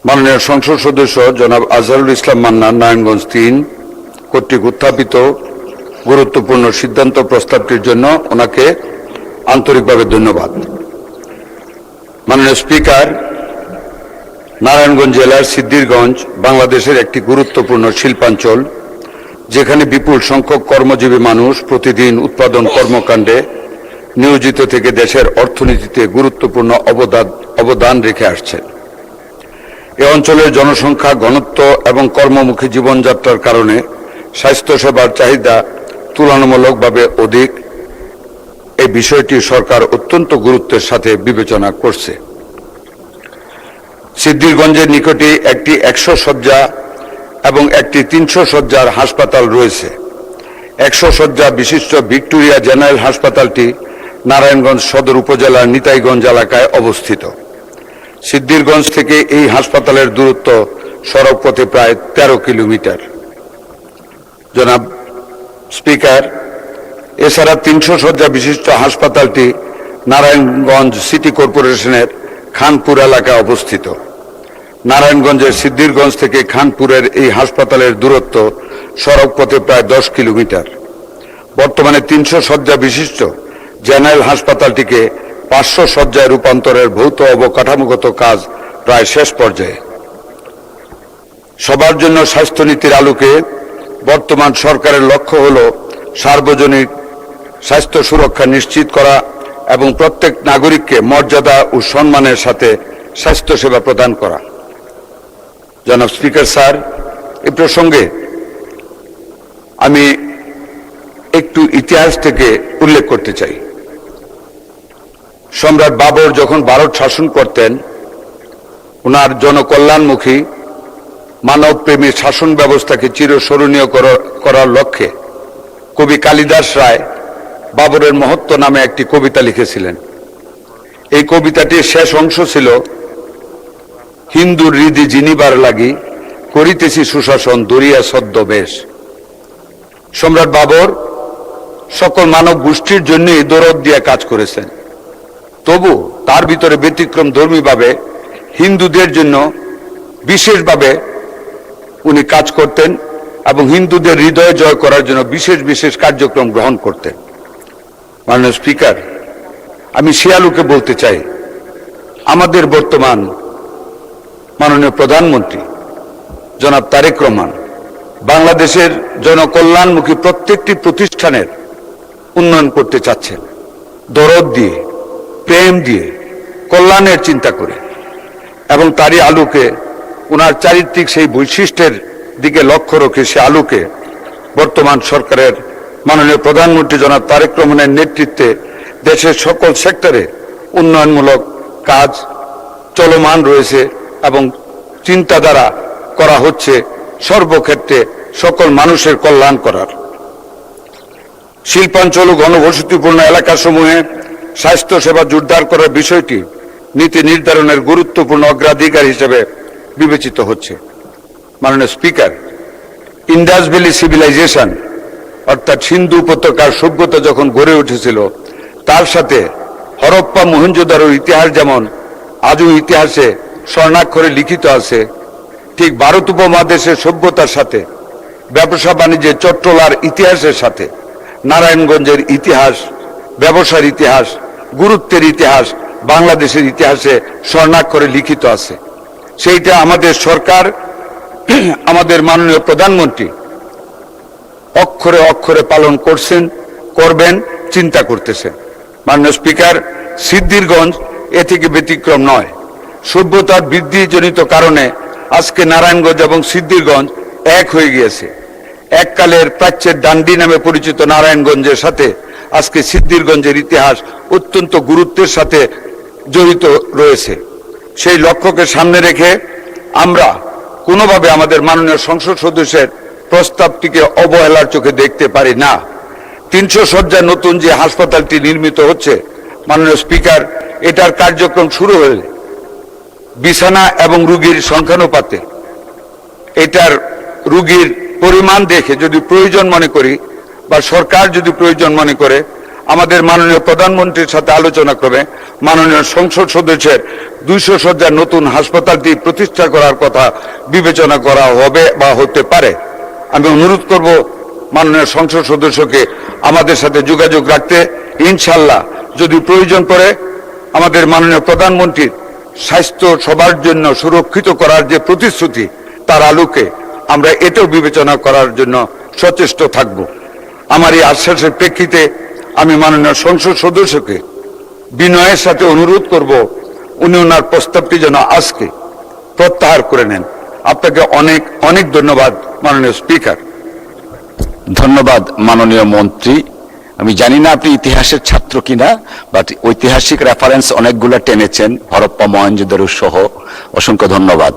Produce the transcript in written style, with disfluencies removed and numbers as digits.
মাননীয় সংসদ সদস্য জনাব আজহারুল ইসলাম মান্নান নারায়ণগঞ্জ ৩ কর্তৃক উত্থাপিত গুরুত্বপূর্ণ সিদ্ধান্ত প্রস্তাবটির জন্য ওনাকে আন্তরিকভাবে ধন্যবাদ। মাননীয় স্পিকার, নারায়ণগঞ্জ জেলার সিদ্ধিরগঞ্জ বাংলাদেশের একটি গুরুত্বপূর্ণ শিল্পাঞ্চল, যেখানে বিপুল সংখ্যক কর্মজীবী মানুষ প্রতিদিন উৎপাদন কর্মকাণ্ডে নিয়োজিত থেকে দেশের অর্থনীতিতে গুরুত্বপূর্ণ অবদান রেখে আসছে। এ অঞ্চলের জনসংখ্যা ঘনত্ব এবং কর্মমুখী জীবনযাত্রার কারণে স্বাস্থ্যসেবার চাহিদা তুলনামূলকভাবে অধিক। এই বিষয়টি সরকার অত্যন্ত গুরুত্বের সাথে বিবেচনা করছে। সিদ্ধিরগঞ্জের নিকটে একটি 100 শয্যা এবং একটি 300 শয্যার হাসপাতাল রয়েছে। 100 শয্যা বিশিষ্ট ভিক্টোরিয়া জেনারেল হাসপাতালটি নারায়ণগঞ্জ সদর উপজেলার নিতাইগঞ্জ এলাকায় অবস্থিত। সিদ্ধিরগঞ্জ থেকে এই হাসপাতালের দূরত্ব সড়কপথে প্রায় 13 কিলোমিটার। জনাব স্পিকার, এছাড়া 300 শয্যা বিশিষ্ট হাসপাতালটি নারায়ণগঞ্জ সিটি কর্পোরেশনের খানপুর এলাকায় অবস্থিত। নারায়ণগঞ্জের সিদ্ধিরগঞ্জ থেকে খানপুরের এই হাসপাতালের দূরত্ব সড়কপথে প্রায় 10 কিলোমিটার। বর্তমানে 300 শয্যা বিশিষ্ট জেনারেল হাসপাতালটিকে 500 শয্যায় রূপান্তরের ভৌত অবকাঠামোগত কাজ প্রায় শেষ পর্যায়ে। সবার জন্য স্বাস্থ্যনীতির আলোকে বর্তমান সরকারের লক্ষ্য হল সার্বজনীন স্বাস্থ্য সুরক্ষা নিশ্চিত করা এবং প্রত্যেক নাগরিককে মর্যাদা ও সম্মানের সাথে স্বাস্থ্যসেবা প্রদান করা। জনাব স্পিকার স্যার, এ প্রসঙ্গে আমি একটু ইতিহাস থেকে উল্লেখ করতে চাই। সম্রাট বাবর যখন ভারত শাসন করতেন, ওনার জনকল্যাণমুখী মানবপ্রেমী শাসন ব্যবস্থাকে চিরস্মরণীয় করার লক্ষ্যে কবি কালিদাস রায় বাবরের মহত্ব নামে একটি কবিতা লিখেছিলেন। এই কবিতাটির শেষ অংশ ছিল, হিন্দুর হৃদি জিনিবার লাগি করিতেছি সুশাসন দরিয়া ছদ্মবেশ। সম্রাট বাবর সকল মানব গোষ্ঠীর জন্যই দরদ দিয়ে কাজ করেছেন, তবু তার ভিতরে ব্যতিক্রম ধর্মীভাবে হিন্দুদের জন্য বিশেষভাবে উনি কাজ করতেন এবং হিন্দুদের হৃদয় জয় করার জন্য বিশেষ বিশেষ কার্যক্রম গ্রহণ করতেন। মাননীয় স্পিকার, আমি সে আলোকে বলতে চাই, আমাদের বর্তমান মাননীয় প্রধানমন্ত্রী জনাব তারেক রহমান বাংলাদেশের জনকল্যাণমুখী প্রত্যেকটি প্রতিষ্ঠানের উন্নয়ন করতে চাচ্ছেন, দরদ দিয়ে, প্রেম দিয়ে, কল্যাণের চিন্তা করে, এবং তারই আলোকে ওনার চারিত্রিক সেই বৈশিষ্ট্যের দিকে লক্ষ্য রেখে সে আলোকে বর্তমান সরকারের মাননীয় প্রধানমন্ত্রী জনাব তারেক রহমানের নেতৃত্বে দেশের সকল সেক্টরে উন্নয়নমূলক কাজ চলমান রয়েছে এবং চিন্তাধারা করা হচ্ছে সর্বক্ষেত্রে সকল মানুষের কল্যাণ করার। শিল্পাঞ্চল ও ঘনবসতিপূর্ণ এলাকাসমূহে স্বাস্থ্যসেবা জোরদার করার বিষয়টি নীতি নির্ধারণের গুরুত্বপূর্ণ অগ্রাধিকার হিসেবে বিবেচিত হচ্ছে। মাননীয় স্পিকার, ইন্ডাস ভ্যালি সিভিলাইজেশন অর্থাৎ সিন্ধু উপত্যকার সভ্যতা যখন গড়ে উঠেছিল, তার সাথে হরপ্পা মহেঞ্জোদারোর ইতিহাস যেমন আজও ইতিহাসে স্বর্ণাক্ষরে লিখিত আছে, ঠিক ভারত উপমহাদেশের সভ্যতার সাথে ব্যবসা বাণিজ্যের চট্টলার ইতিহাসের সাথে নারায়ণগঞ্জের ইতিহাস, ব্যবসার ইতিহাস, গুরুত্বের ইতিহাস বাংলাদেশের ইতিহাসে স্বর্ণাক্ষরে লিখিত আছে। সেইটা আমাদের সরকার, আমাদের মাননীয় প্রধানমন্ত্রী অক্ষরে অক্ষরে পালন করছেন, করবেন, চিন্তা করতেছেন। মাননীয় স্পিকার, সিদ্ধিরগঞ্জ এ থেকে ব্যতিক্রম নয়। সভ্যতার বৃদ্ধিজনিত কারণে আজকে নারায়ণগঞ্জ এবং সিদ্ধিরগঞ্জ এক হয়ে গিয়েছে। এককালের প্রাচ্যের ডান্ডি নামে পরিচিত নারায়ণগঞ্জের সাথে আজকে সিদ্ধিরগঞ্জের ইতিহাস অত্যন্ত গুরুত্বের সাথে জড়িত রয়েছে। সেই লক্ষ্যকে সামনে রেখে আমরা কোনোভাবে আমাদের মাননীয় সংসদ সদস্যের প্রস্তাবটিকে অবহেলার চোখে দেখতে পারি না। 300 শয্যার নতুন যে হাসপাতালটি নির্মিত হচ্ছে, মাননীয় স্পিকার, এটার কার্যক্রম শুরু হলে বিছানা এবং রোগীর সংখ্যানুপাতে এটার রোগীর পরিমাণ দেখে যদি প্রয়োজন মনে করি বা সরকার যদি প্রয়োজন মনে করে, আমাদের মাননীয় প্রধানমন্ত্রীর সাথে আলোচনা ক্রমে মাননীয় সংসদ সদস্যের 200 শয্যার নতুন হাসপাতালটি প্রতিষ্ঠা করার কথা বিবেচনা করা হবে বা হতে পারে। আমি অনুরোধ করব মাননীয় সংসদ সদস্যকে আমাদের সাথে যোগাযোগ রাখতে। ইনশাআল্লাহ যদি প্রয়োজন পড়ে আমাদের মাননীয় প্রধানমন্ত্রীর স্বাস্থ্য সবার জন্য সুরক্ষিত করার যে প্রতিশ্রুতি, তার আলোকে আমরা এটাও বিবেচনা করার জন্য সচেষ্ট থাকব। আমার এই আশ্বাসের প্রেক্ষিতে আমি মাননীয় সংসদ সদস্যকে বিনয়ের সাথে অনুরোধ করব উনি ওনার প্রস্তাবটি যেন আজকে প্রত্যাহার করে নেন। আপনাকে অনেক অনেক ধন্যবাদ মাননীয় স্পিকার। ধন্যবাদ মাননীয় মন্ত্রী। আমি জানি না আপনি ইতিহাসের ছাত্র কিনা, বাট ঐতিহাসিক রেফারেন্স অনেকগুলো টেনেছেন, হরপ্পা মহেঞ্জোদারো সহ। অসংখ্য ধন্যবাদ।